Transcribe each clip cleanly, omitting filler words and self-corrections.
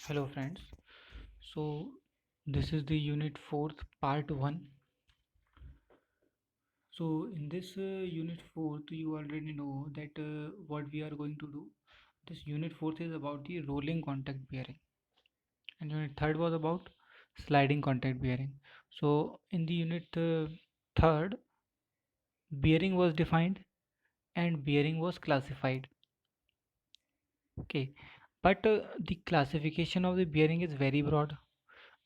Hello friends. So this is the unit 4th part 1. So in this unit 4th you already know that what we are going to do. This unit 4th is about the rolling contact bearing and unit 3rd was about sliding contact bearing. So in the unit 3rd, bearing was defined and bearing was classified. Okay, but the classification of the bearing is very broad.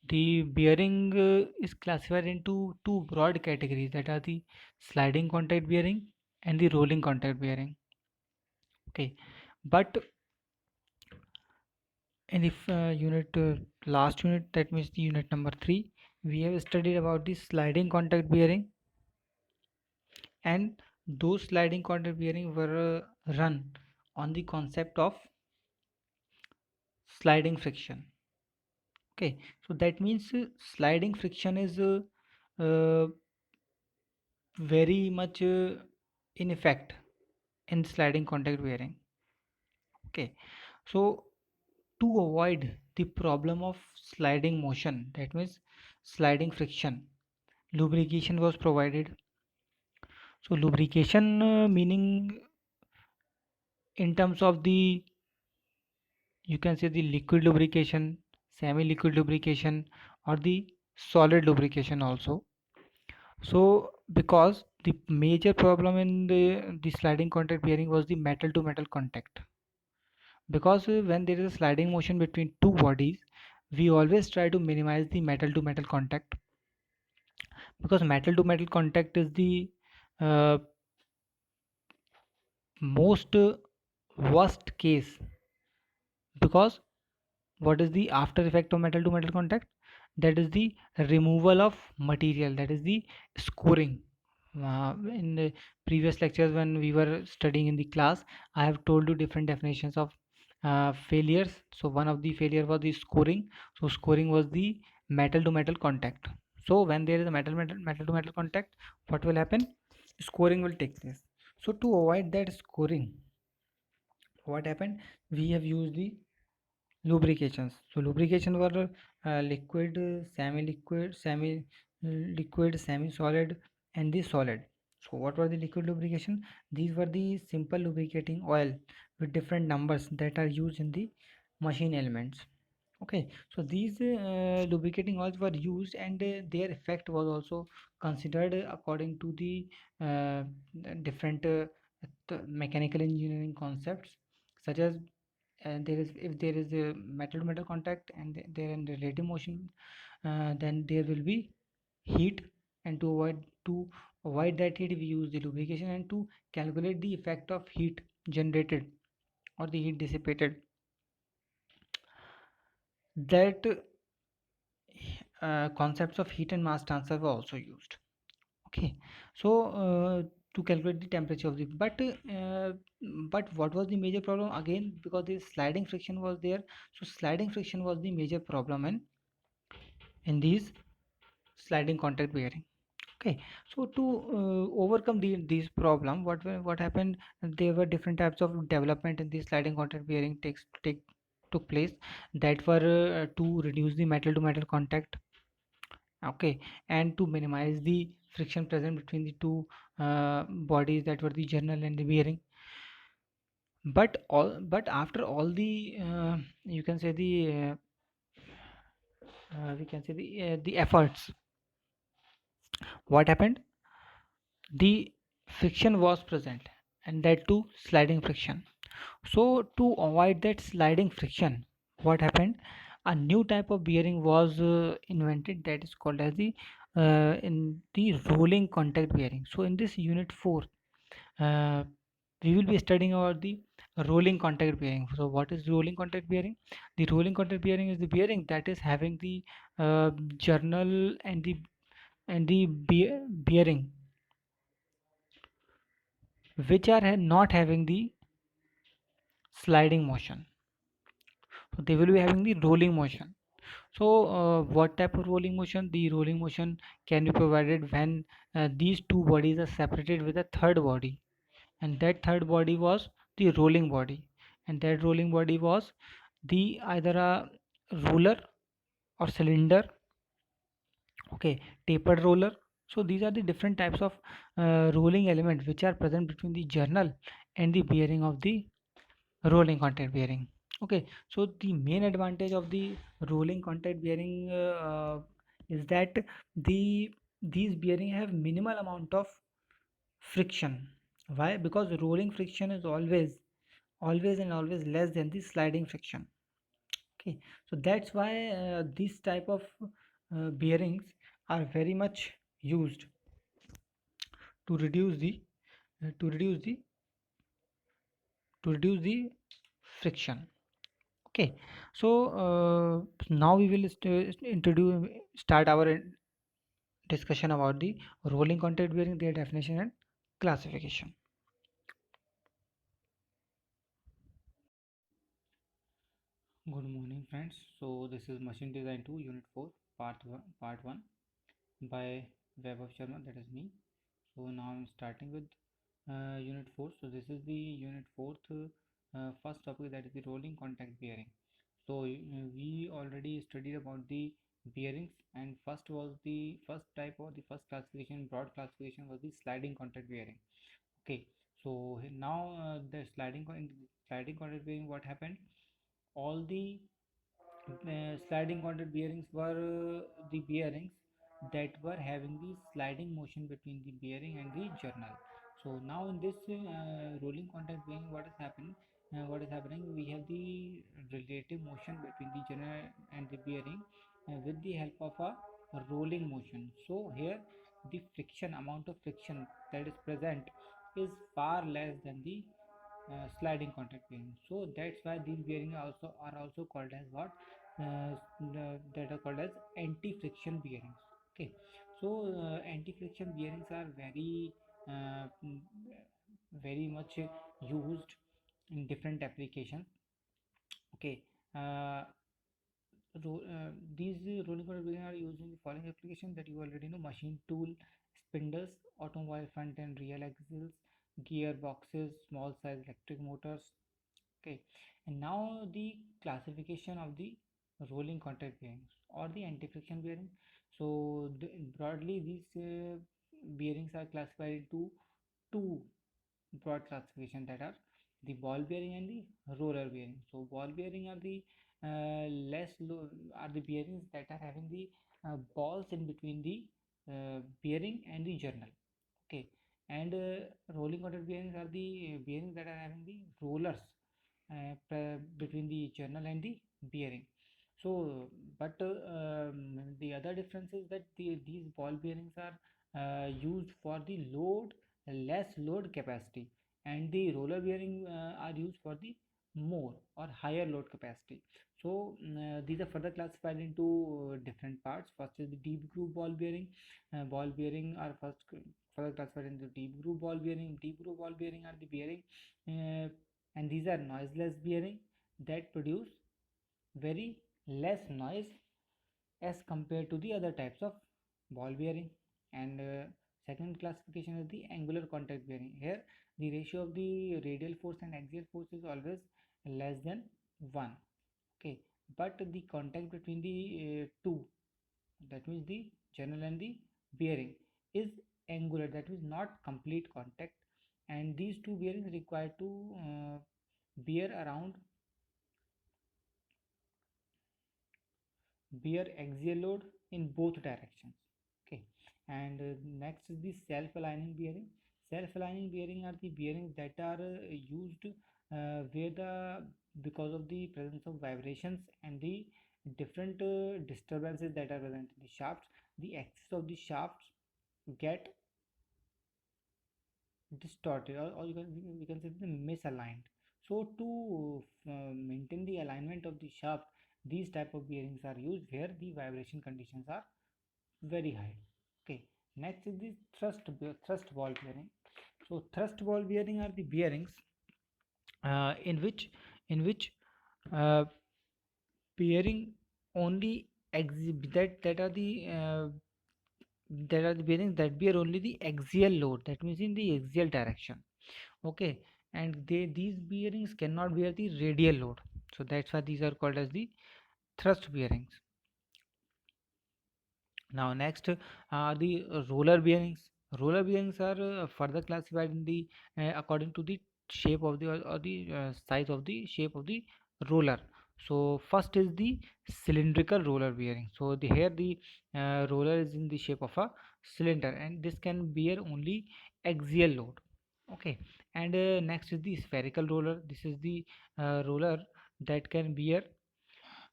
The bearing is classified into two broad categories, that are the sliding contact bearing and the rolling contact bearing. Okay, but in the last unit, that means the unit number 3, we have studied about the sliding contact bearing, and those sliding contact bearing were run on the concept of sliding friction. Okay, so that means sliding friction is uh, very much in effect in sliding contact bearing. Okay, so to avoid the problem of sliding motion, that means sliding friction, lubrication was provided. So lubrication meaning in terms of the, you can say, the liquid lubrication, semi liquid lubrication, or the solid lubrication also. So because the major problem in the sliding contact bearing was the metal to metal contact, because when there is a sliding motion between two bodies, we always try to minimize the metal to metal contact, because metal to metal contact is the uh, most worst case. Because what is the after effect of metal to metal contact? That is the removal of material, that is the scoring. In the previous lectures when we were studying in the class, I have told you different definitions of failures. So one of the failure was the scoring. So scoring was the metal to metal contact. So when there is a metal to metal contact, what will happen? Scoring will take place. So to avoid that scoring, what happened? We have used the lubrications. So lubrication were liquid, semi-liquid, semi-liquid, semi-solid, and the solid. So what were the liquid lubrication? These were the simple lubricating oil with different numbers that are used in the machine elements. Okay, so these lubricating oils were used, and their effect was also considered according to the uh, different mechanical engineering concepts, such as there is, if there is a metal to metal contact and there in relative motion, then there will be heat, and to avoid that heat, we use the lubrication, and to calculate the effect of heat generated or the heat dissipated, that concepts of heat and mass transfer were also used. Okay, so to calculate the temperature of the, but what was the major problem again? Because the sliding friction was there. So sliding friction was the major problem in these sliding contact bearing. Okay, so to overcome these problem, what happened? There were different types of development in the sliding contact bearing took place, that were to reduce the metal to metal contact. Okay, and to minimize the friction present between the two bodies, that were the journal and the bearing. But after all the you can say the we can say the efforts, what happened? The friction was present, and that too sliding friction. So to avoid that sliding friction, what happened? A new type of bearing was invented, that is called as the in the rolling contact bearing. So in this unit 4, uh, we will be studying about the rolling contact bearing. So what is rolling contact bearing? The rolling contact bearing is the bearing that is having the journal and the bearing which are not having the sliding motion. So they will be having the rolling motion. So what type of rolling motion? The rolling motion can be provided when these two bodies are separated with a third body, and that third body was the rolling body, and that rolling body was the either a ruler or cylinder, okay, tapered roller. So these are the different types of rolling element which are present between the journal and the bearing of the rolling contact bearing. Okay, so the main advantage of the rolling contact bearing is that the these bearing have minimal amount of friction. Why? Because rolling friction is always and always less than the sliding friction. Okay, so that's why this type of bearings are very much used to reduce the uh, to reduce the to reduce the friction. Okay, so now we will introduce start our discussion about the rolling contact bearing, their definition and classification. Good morning, friends. So this is Machine Design 2, Unit 4, Part 1 by Vaibhav Sharma. That is me. So now I'm starting with Unit 4. So this is the Unit 4th first topic, that is the rolling contact bearing. So we already studied about the bearings, and first type or the first classification, broad classification, was the sliding contact bearing. Okay, so now the sliding contact bearing, what happened? All the sliding contact bearings were the bearings that were having the sliding motion between the bearing and the journal. So now in this rolling contact bearing, what is happening, we have the relative motion between the journal and the bearing with the help of a rolling motion. So here the friction, amount of friction that is present, is far less than the sliding contact bearing. So that's why these bearings are also called as what, that are called as anti-friction bearings. Okay, so anti-friction bearings are uh, mm, very much used in different applications. Okay, uh, these rolling coil bearings are used in the following applications that you already know: machine tool, spindles, automobile front and rear axles, gearboxes, small size electric motors. Okay, and now the classification of the rolling contact bearings or the anti-friction bearing. So broadly, these bearings are classified into two broad classification, that are the ball bearing and the roller bearing. So ball bearing are the less low are the bearings that are having the balls in between the bearing and the journal. Okay, and rolling contact bearings are the bearings that are having the rollers between the journal and the bearing. So, but the other difference is that these ball bearings are used for the less load capacity, and the roller bearing are used for the more or higher load capacity. So these are further classified into different parts. First is the deep groove ball bearing. Ball bearing are further classified into deep groove ball bearing. Deep groove ball bearing are the bearing, uh, and these are noiseless bearing that produce very less noise as compared to the other types of ball bearing. And second classification is the angular contact bearing. Here the ratio of the radial force and axial force is always less than 1. Okay, but the contact between the two, that means the journal and the bearing, is angular, that means not complete contact. And these two bearings require to bear around bear axial load in both directions. Okay, and next is the self-aligning bearing. Self-aligning bearing are the bearings that are used where the because of the presence of vibrations and the different disturbances that are present in the shafts, the axis of the shafts get distorted, or we can say the misaligned. So to maintain the alignment of the shaft, these type of bearings are used where the vibration conditions are very high. Okay, next is the thrust ball bearing. So thrust ball bearing are the bearings in which uh, bearing only that are the bearings that bear only the axial load, that means in the axial direction. Okay, and these bearings cannot bear the radial load. So that's why these are called as the thrust bearings. Now next are the roller bearings. Roller bearings are further classified in the according to the shape of the or the size of the shape of the roller. So first is the cylindrical roller bearing. So the here the roller is in the shape of a cylinder, and this can bear only axial load. Okay, and next is the spherical roller. This is the roller that can bear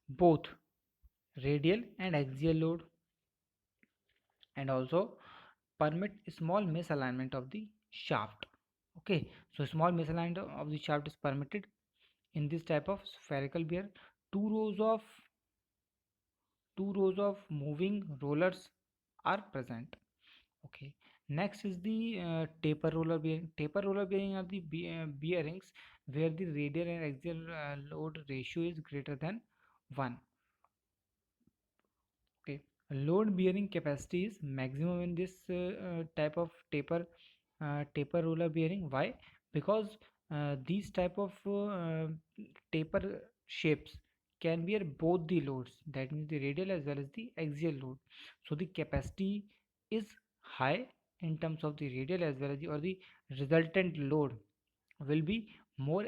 both radial and axial load, and also permit small misalignment of the shaft. Okay, so small misalignment of the shaft is permitted in this type of spherical bear. Two rows of two rows of moving rollers are present. Okay, next is the taper roller bearing. Taper roller bearing are the bearings where the radial and axial load ratio is greater than 1. Okay, load bearing capacity is maximum in this type of taper roller bearing. Why? Because these type of taper shapes can bear both the loads, that means the radial as well as the axial load. So the capacity is high in terms of the radial as well as the or the resultant load will be more,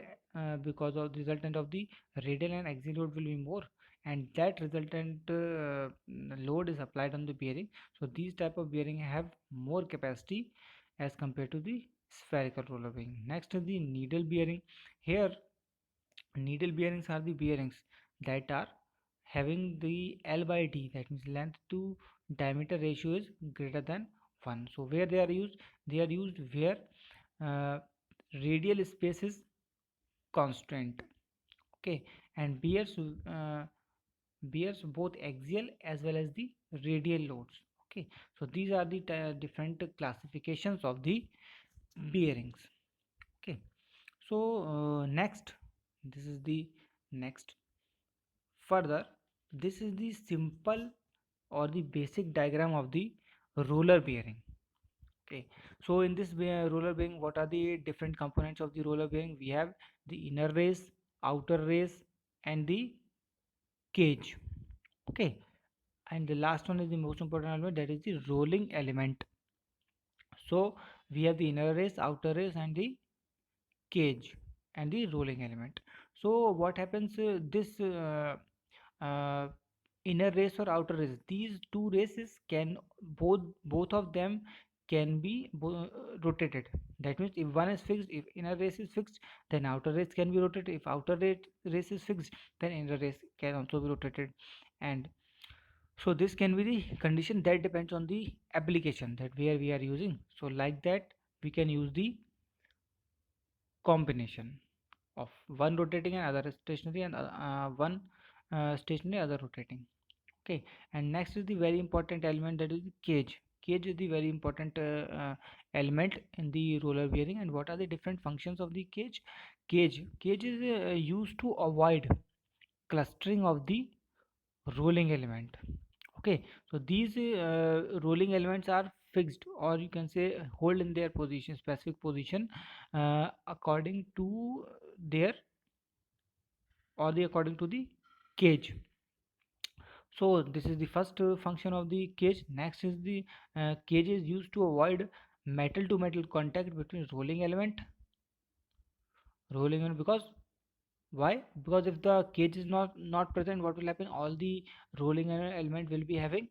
because of the resultant of the radial and axial load will be more, and that resultant load is applied on the bearing. So these type of bearing have more capacity as compared to the spherical roller bearing. Next is the needle bearing. Here needle bearings are the bearings that are having the L by D, that means length to diameter ratio is greater than 1. So where they are used? They are used where uh, radial space is constant. Okay, and bears both axial as well as the radial loads. Okay, so these are the different classifications of the bearings. Okay, so next, this is the next further, this is the simple or the basic diagram of the roller bearing. Okay, so in this roller bearing, what are the different components of the roller bearing? We have the inner race, outer race, and the cage. Okay, and the last one is the most important element, that is the rolling element. So we have the inner race, outer race, and the cage, and the rolling element. So what happens, this uh, inner race or outer race, these two races can both of them can be rotated. That means if one is fixed, if inner race is fixed, then outer race can be rotated. If outer race is fixed, then inner race can also be rotated. And so this can be the condition that depends on the application that where we are using. So like that we can use the combination of one rotating and other stationary, and one stationary, other rotating. Okay, and next is the very important element, that is the cage. Cage is the very important element in the roller bearing. And what are the different functions of the cage? Cage is used to avoid clustering of the rolling element. Okay, so these rolling elements are fixed, or you can say hold in their position, specific position, according to their or the according to the cage. So this is the first function of the cage. Next is the cage is used to avoid metal to metal contact between rolling element. Because why? Because if the cage is not present, what will happen? All the rolling element will be having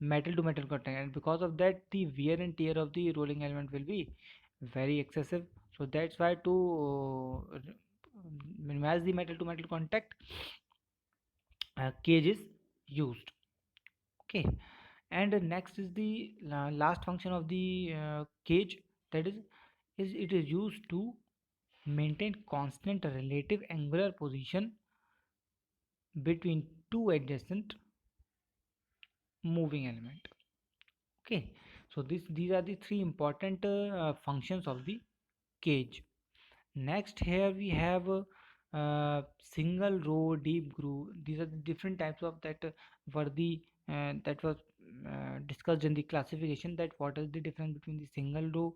metal to metal contact, and because of that the wear and tear of the rolling element will be very excessive. So that's why to minimize the metal to metal contact, cage is used. Okay, and next is the last function of the cage, that is it is used to maintain constant relative angular position between two adjacent moving element. Okay, so these are the three important functions of the cage. Next, here we have single row, deep groove. These are the different types of that were the that was discussed in the classification, that what is the difference between the single row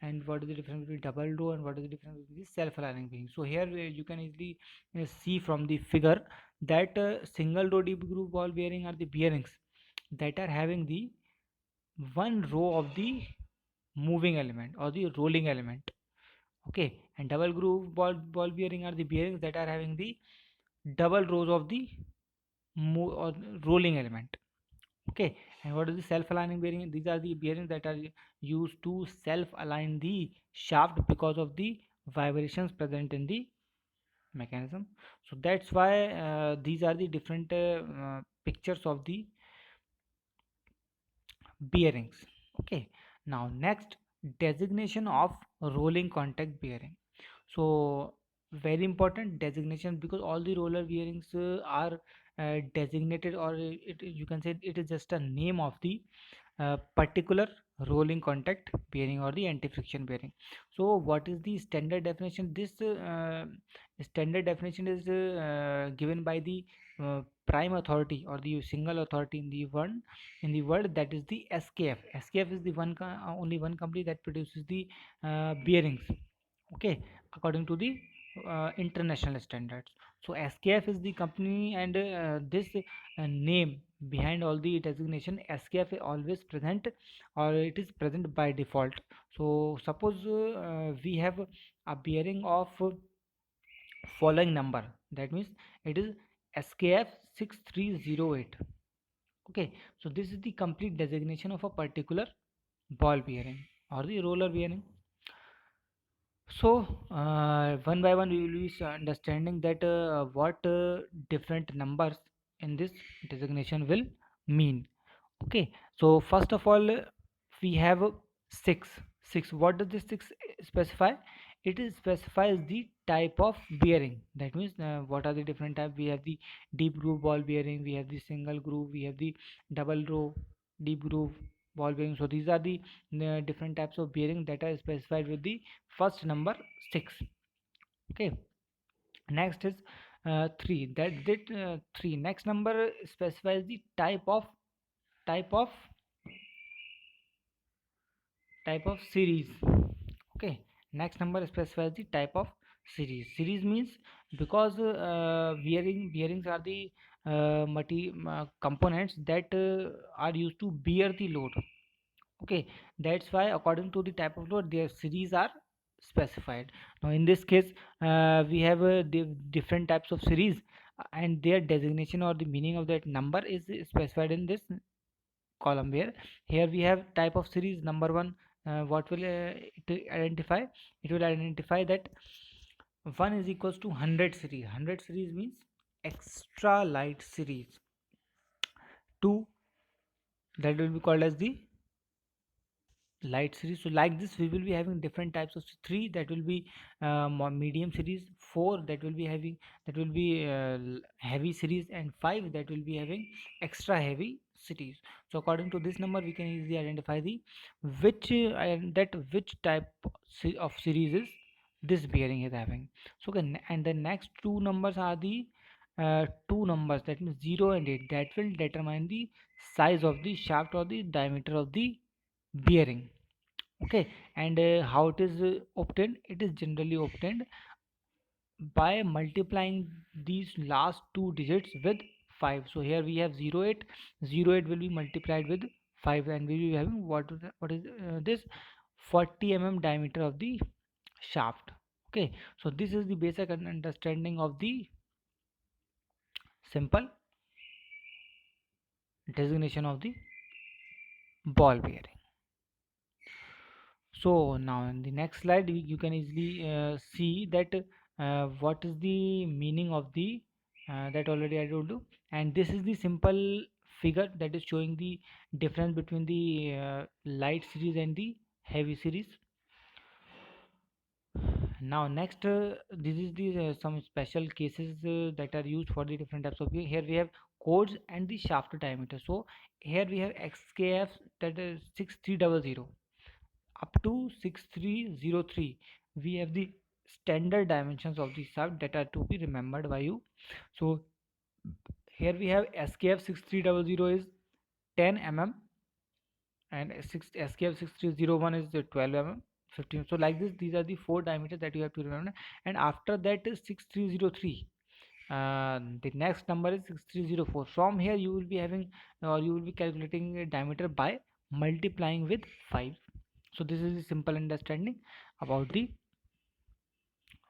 and what is the difference between double row, and what is the difference between the self-aligning bearing. So here you can easily see from the figure that single row deep groove ball bearing are the bearings that are having the one row of the moving element or the rolling element. Okay, and double groove ball bearing are the bearings that are having the double rows of the or rolling element. Okay, and what is the self-aligning bearing? These are the bearings that are used to self-align the shaft because of the vibrations present in the mechanism. So that's why these are the different pictures of the bearings. Okay, now next, designation of rolling contact bearing. So very important designation, because all the roller bearings are designated, or you can say it is just a name of the particular rolling contact bearing or the anti-friction bearing. So what is the standard definition? This standard definition is given by the prime authority or the single authority in the world, that is the SKF. SKF is the only one company that produces the bearings. Okay, according to the international standards. So SKF is the company, and this name behind all the designation SKF is always present, or it is present by default. So suppose we have a bearing of following number, that means it is SKF 6308. Okay, so this is the complete designation of a particular ball bearing or the roller bearing. So, one by one, we will be understanding that what different numbers in this designation will mean. Okay, so first of all, we have six. Six. What does this six specify? It is specifies the type of bearing. That means what are the different type? We have the deep groove ball bearing. We have the single groove. We have the double row deep groove ball bearing. So these are the different types of bearing that are specified with the first number six. Okay. Next is three. That did three. Next number specifies the type of series. Okay, next number specifies the type of series means, because bearings are the components that are used to bear the load. Okay, that's why according to the type of load their series are specified. Now in this case we have different types of series, and their designation or the meaning of that number is specified in this column, where here we have type of series. Number one, what will it identify? It will identify that 1 is equals to 100 series. 100 series means extra light series. 2, that will be called as the light series. So like this we will be having different types of 3, that will be medium series. 4, that will be having, that will be heavy series. And 5, that will be having extra heavy series. So according to this number we can easily identify the which and that which type of series is this bearing is having. So and the next two numbers are the two numbers, that means 0 and 8, that will determine the size of the shaft or the diameter of the bearing. Okay, and how it is obtained? It is generally obtained by multiplying these last two digits with 5. So here we have 08. 08 will be multiplied with 5, and we will be having what is this 40 diameter of the shaft. Okay, so this is the basic understanding of the simple designation of the ball bearing. So now in the next slide you can easily see that what is the meaning of the that already I told you. And this is the simple figure that is showing the difference between the light series and the heavy series. Now next, this is the some special cases that are used for the different types of here we have codes and the shaft diameter. So here we have XKF, that is 6300 up to 6303. We have the standard dimensions of the shaft that are to be remembered by you. So here we have SKF 6300 is 10 mm, and SKF 6301 is 12 mm, 15. So like this, these are the four diameters that you have to remember. And after that is 6303. The next number is 6304. From here you will be having, or you will be calculating a diameter by multiplying with 5. So this is the simple understanding about the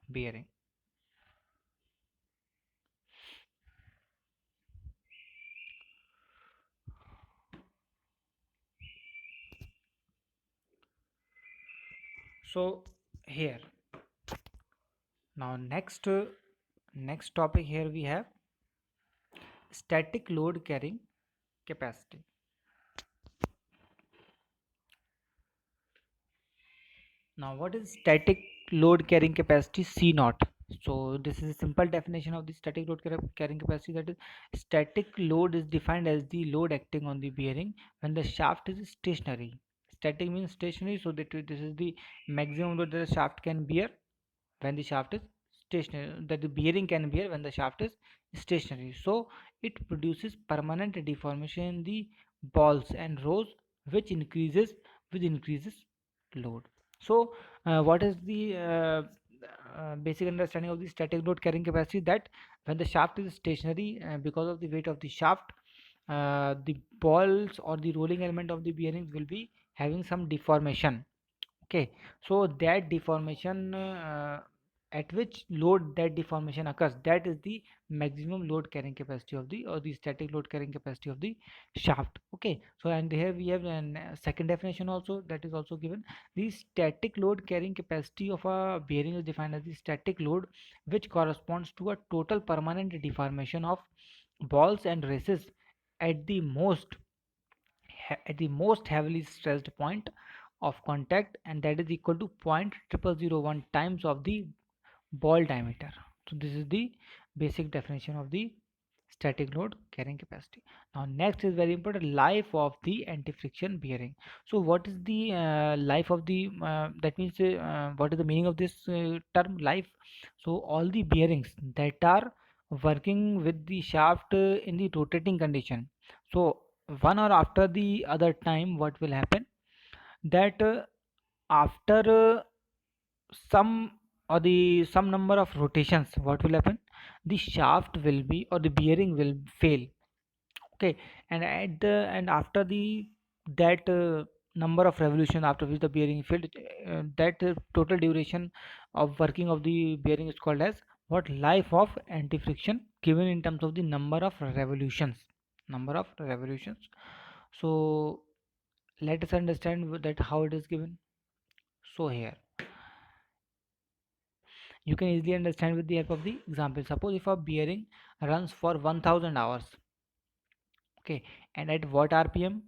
bearing. So here now next topic, here we have static load carrying capacity. Now what is static load carrying capacity? C naught. So this is a simple definition of the static load carrying capacity, that is static load is defined as the load acting on the bearing when the shaft is stationary. Static means stationary, so that this is the maximum load that the shaft can bear when the shaft is stationary, that the bearing can bear when the shaft is stationary. So it produces permanent deformation in the balls and rows, which increases with increases load. So what is the basic understanding of the static load carrying capacity? That when the shaft is stationary, because of the weight of the shaft, the balls or the rolling element of the bearings will be having some deformation. Okay, so that deformation, at which load that deformation occurs, that is the maximum load carrying capacity of the, or the static load carrying capacity of the shaft. Okay, so and here we have a second definition also, that is also given. The static load carrying capacity of a bearing is defined as the static load which corresponds to a total permanent deformation of balls and races at the most at the most heavily stressed point of contact, and that is equal to 0.0001 times of the ball diameter. So this is the basic definition of the static load carrying capacity. Now next is very important, life of the anti-friction bearing. So what is the life of the that means what is the meaning of this term life? So all the bearings that are working with the shaft in the rotating condition, so one or after the other time, what will happen, that after some or the some number of rotations, what will happen, the shaft will be, or the bearing will fail. Okay, and at the, and after the that number of revolution after which the bearing failed, that total duration of working of the bearing is called as what, life of anti-friction, given in terms of the number of revolutions, number of revolutions. So let us understand that how it is given. So here you can easily understand with the help of the example. Suppose if a bearing runs for 1000 hours, okay, and at what rpm,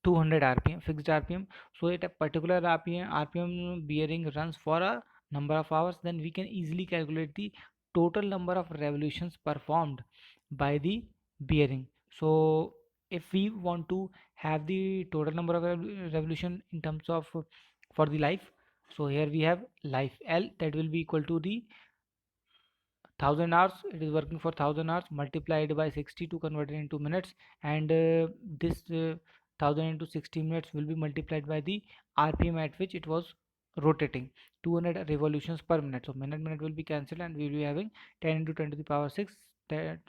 200 rpm, fixed rpm. So at a particular rpm bearing runs for a number of hours, then we can easily calculate the total number of revolutions performed by the bearing. So if we want to have the total number of revolution in terms of for the life, so here we have life L, that will be equal to the 1000 hours, it is working for 1000 hours multiplied by 60 to convert it into minutes, and this 1000 into 60 minutes will be multiplied by the rpm at which it was rotating, 200 revolutions per minute. So minute will be cancelled, and we will be having 10 into 10 to the power 6, that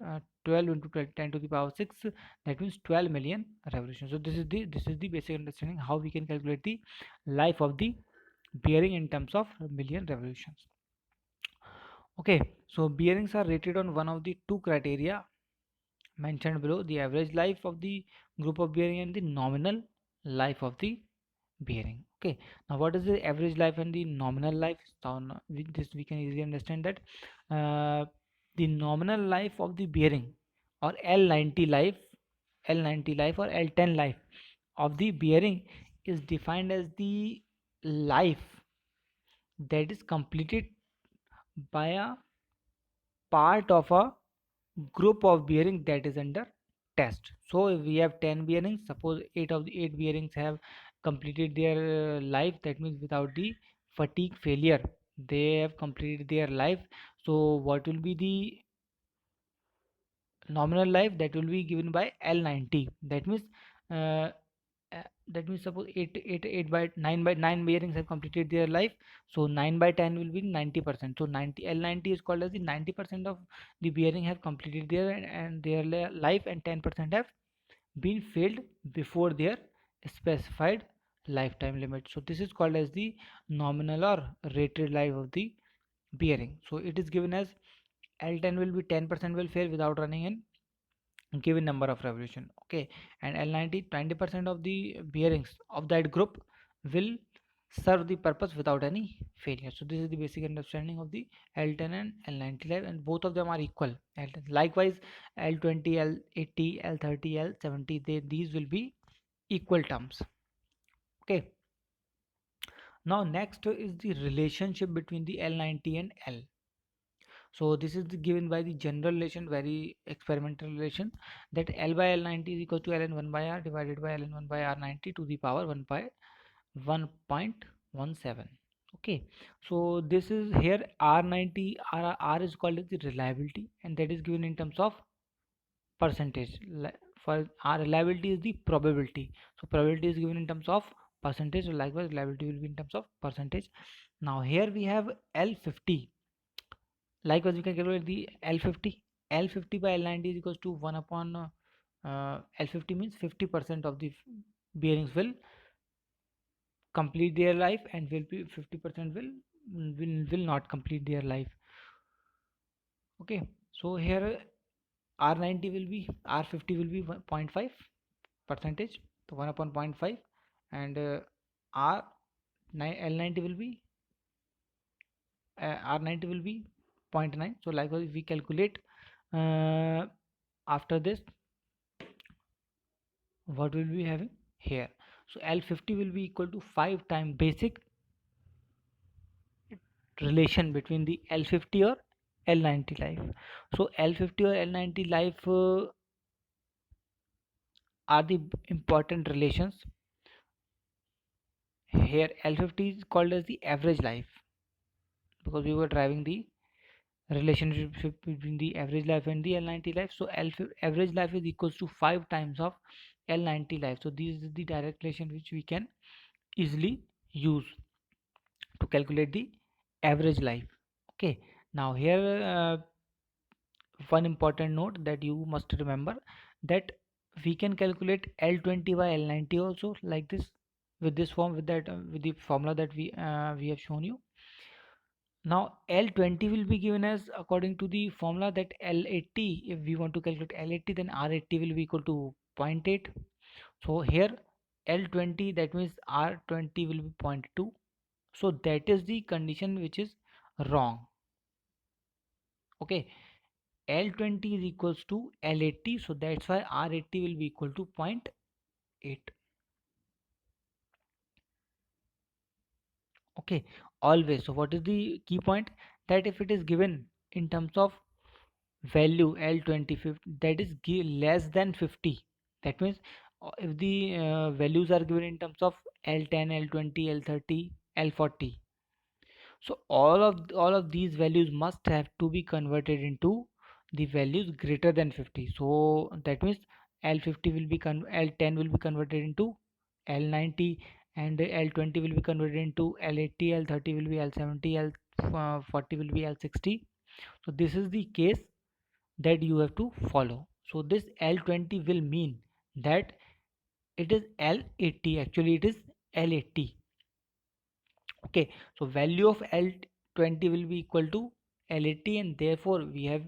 12 into 12, 10 to the power 6, that means 12 million revolutions. So this is the basic understanding how we can calculate the life of the bearing in terms of million revolutions. Okay, so bearings are rated on one of the two criteria mentioned below, the average life of the group of bearing and the nominal life of the bearing. Okay, now what is the average life and the nominal life? So now with this we can easily understand that the nominal life of the bearing, or L90 life, L90 life or L10 life of the bearing is defined as the life that is completed by a part of a group of bearing that is under test. So if we have 10 bearings, suppose 8 of the 8 bearings have completed their life, that means without the fatigue failure, they have completed their life. So what will be the nominal life? That will be given by L90. That means uh, that means suppose 8 by 9 by 9 bearings have completed their life, so 9 by 10 will be 90%. So 90 L90 is called as the 90% of the bearing have completed their and their life, and 10% have been failed before their specified lifetime limit. So this is called as the nominal or rated life of the bearing. So it is given as L10 will be 10% will fail without running in given number of revolution. Okay, and L90 20% of the bearings of that group will serve the purpose without any failure. So this is the basic understanding of the L10 and L90 life, and both of them are equal. L10. Likewise, L20, L80, L30, L70, these will be equal terms. Okay, now next is the relationship between the L90 and L. So this is given by the general relation, very experimental relation, that L by L90 is equal to Ln 1 by R divided by Ln 1 by R90 to the power 1 by 1.17. Okay, so this is here R90, R is called as the reliability, and that is given in terms of percentage. For R, reliability is the probability. So probability is given in terms of percentage. So likewise, reliability will be in terms of percentage. Now here we have L50. Likewise, we can calculate the L50. L50 by L90 is equals to 1 upon L50 means 50% of the bearings will complete their life, and will be 50% will not complete their life. Okay, so here R90 will be R50 will be 0.5 percentage, so 1 upon 0.5, and R L90 will be R90 will be 0.9. So likewise, we calculate after this what will be having here. So L50 will be equal to 5 times basic relation between the L50 or L90 life. So L50 or L90 life are the important relations. Here L50 is called as the average life, because we were driving the relationship between the average life and the L90 life. So average life is equals to 5 times of L90 life. So this is the direct relation which we can easily use to calculate the average life. Okay, now here one important note that you must remember, that we can calculate L20 by L90 also, like this, with this form, with that with the formula that we have shown you. Now L20 will be given as according to the formula that L80, if we want to calculate L80, then R80 will be equal to zero point 0.8. So here L20, that means R20 will be 0.2. So that is the condition which is wrong. Okay, L20 is equals to L80, so that's why R80 will be equal to 0.8. Okay, always. So what is the key point? That if it is given in terms of value L20, that is less than 50, that means if the values are given in terms of L10, L20, L30, L40, so all of these values must have to be converted into the values greater than 50. So that means L50 will be L10 will be converted into L90, and L20 will be converted into L80, L30 will be L70, L40 will be L60. So this is the case that you have to follow. So this L20 will mean that it is L80, actually it is L80. Okay, so value of L20 will be equal to L80, and therefore we have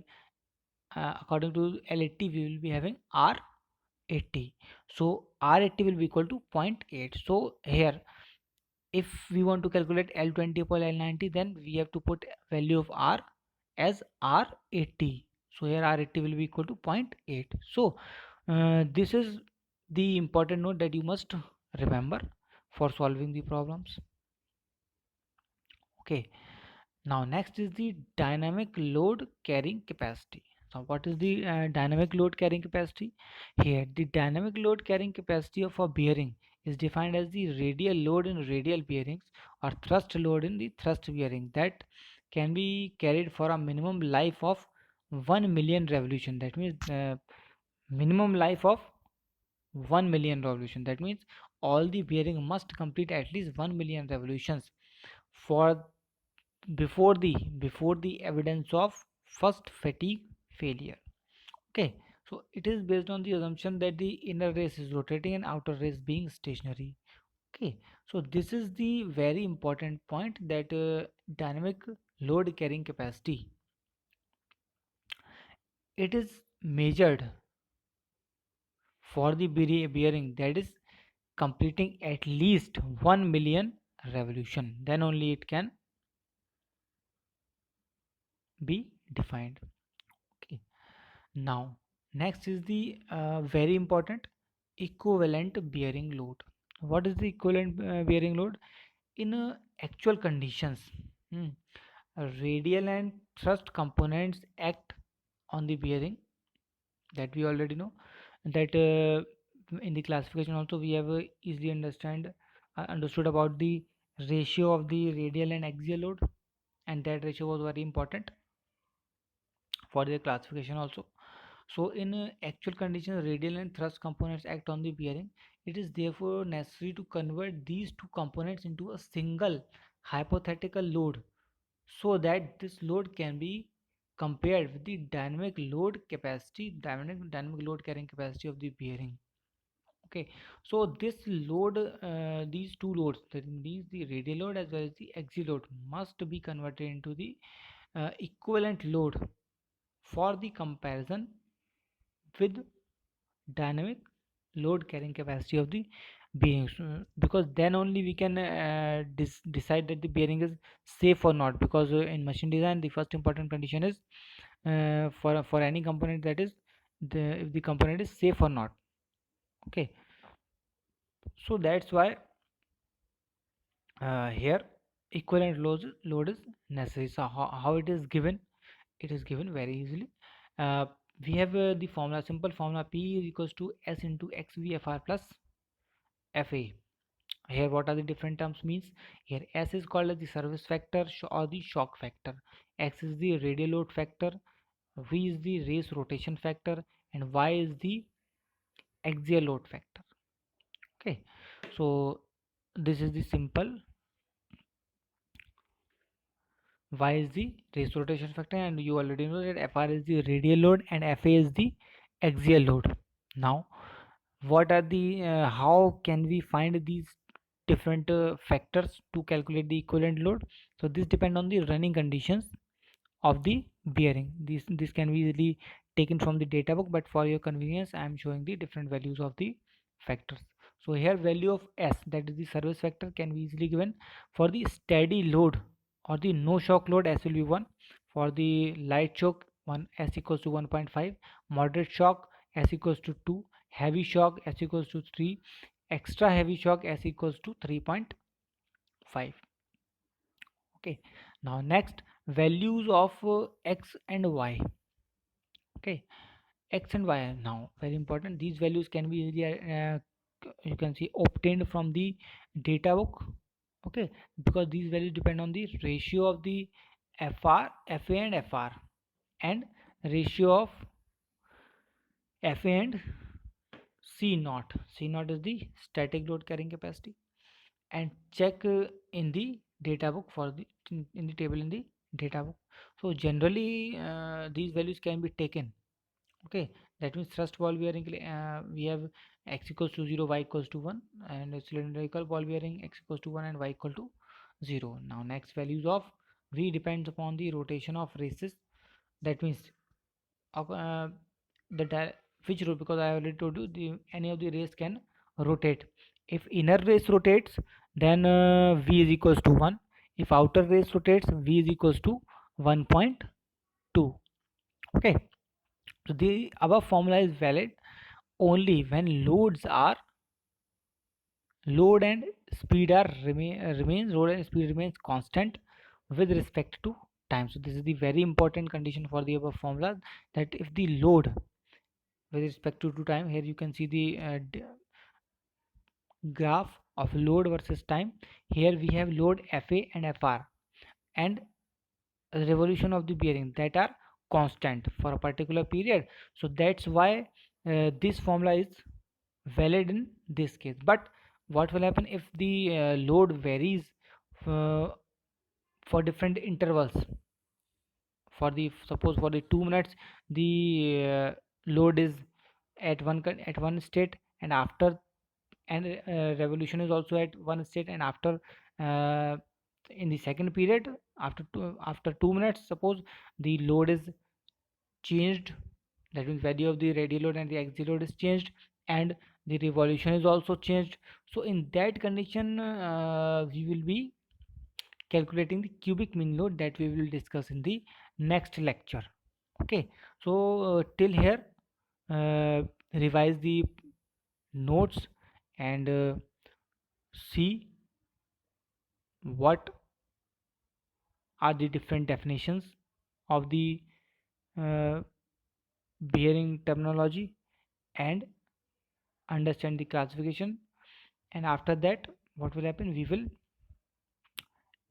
according to L80 we will be having R80. So R80 will be equal to 0.8. So here if we want to calculate L20 upon L90, then we have to put value of R as R80. So here R80 will be equal to 0.8. So this is the important note that you must remember for solving the problems. Okay, now next is the dynamic load carrying capacity. So what is the dynamic load carrying capacity? Here the dynamic load carrying capacity of a bearing is defined as the radial load in radial bearings, or thrust load in the thrust bearing, that can be carried for a minimum life of 1 million revolution. That means minimum life of 1 million revolution. That means all the bearing must complete at least 1 million revolutions for before the evidence of first fatigue failure. Okay, so it is based on the assumption that the inner race is rotating and outer race being stationary. Okay, so this is the very important point, that dynamic load carrying capacity, it is measured for the bearing that is completing at least 1 million revolution, then only it can be defined. Okay, now next is the very important equivalent bearing load. What is the equivalent bearing load in actual conditions? hmm, Radial and thrust components act on the bearing, that we already know, that in the classification also we have easily understood about the ratio of the radial and axial load, and that ratio was very important for the classification also. So in actual conditions, radial and thrust components act on the bearing. It is therefore necessary to convert these two components into a single hypothetical load, so that this load can be compared with the dynamic load carrying capacity of the bearing. Okay, so this load, these two loads, that means the radial load as well as the axial load, must be converted into the equivalent load for the comparison with dynamic load carrying capacity of the bearings, because then only we can decide that the bearing is safe or not, because in machine design the first important condition is for any component, that is if the component is safe or not. Okay, so that's why here equivalent load is necessary. So how it is given? It is given very easily. uh, we have the formula, simple formula: P is equals to S into XVFR plus FA. Here what are the different terms means? Here S is called as the service factor or the shock factor, X is the radial load factor, V is the race rotation factor, and Y is the axial load factor. Okay, so this is the simple. Y is the race rotation factor, and you already know that Fr is the radial load and Fa is the axial load. Now what are the how can we find these different factors to calculate the equivalent load? So this depend on the running conditions of the bearing. This can be easily taken from the data book, but for your convenience I am showing the different values of the factors. So here value of S, that is the service factor, can be easily given for the steady load or the no shock load. S will be 1. For the light shock, 1, S equals to 1.5. Moderate shock, S equals to 2. Heavy shock, S equals to 3. Extra heavy shock, S equals to 3.5. Okay, now next, values of X and Y. Okay, X and Y, now very important. These values can be easily you can see obtained from the data book. Okay, because these values depend on the ratio of the FR, FA and FR, and ratio of FA and C naught. C naught is the static load carrying capacity, and check in the data book for the in the table in the data book. So generally these values can be taken. Okay, that means thrust ball bearing, we have X equals to 0, Y equals to 1, and cylindrical ball bearing X equals to 1 and Y equal to 0. Now next, values of V depends upon the rotation of races. That means uh, which route, because I already told you any of the race can rotate. If inner race rotates, then V is equals to 1. If outer race rotates, V is equals to 1.2. Okay, so the above formula is valid only when load and speed are remains load and speed remains constant with respect to time. So this is the very important condition for the above formula, that if the load with respect to time, here you can see the graph of load versus time. Here we have load Fa and Fr and revolution of the bearing that are constant for a particular period. So that's why this formula is valid in this case. But what will happen if the load varies uh, for different intervals? For the, suppose for the 2 minutes, the load is at one state, and after, and revolution is also at one state, and after uh, in the second period, after 2 minutes, suppose the load is changed, that means value of the radial load and the axial load is changed, and the revolution is also changed. So in that condition, we will be calculating the cubic mean load, that we will discuss in the next lecture. Okay, so till here, uh, revise the notes, and see what are the different definitions of the uh, bearing terminology, and understand the classification. And after that, what will happen, we will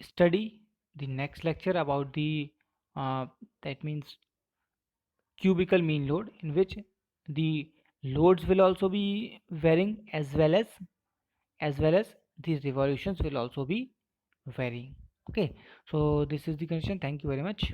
study the next lecture about the that means cubical mean load, in which the loads will also be varying, as well as the revolutions will also be varying. Okay, so this is the condition. Thank you very much.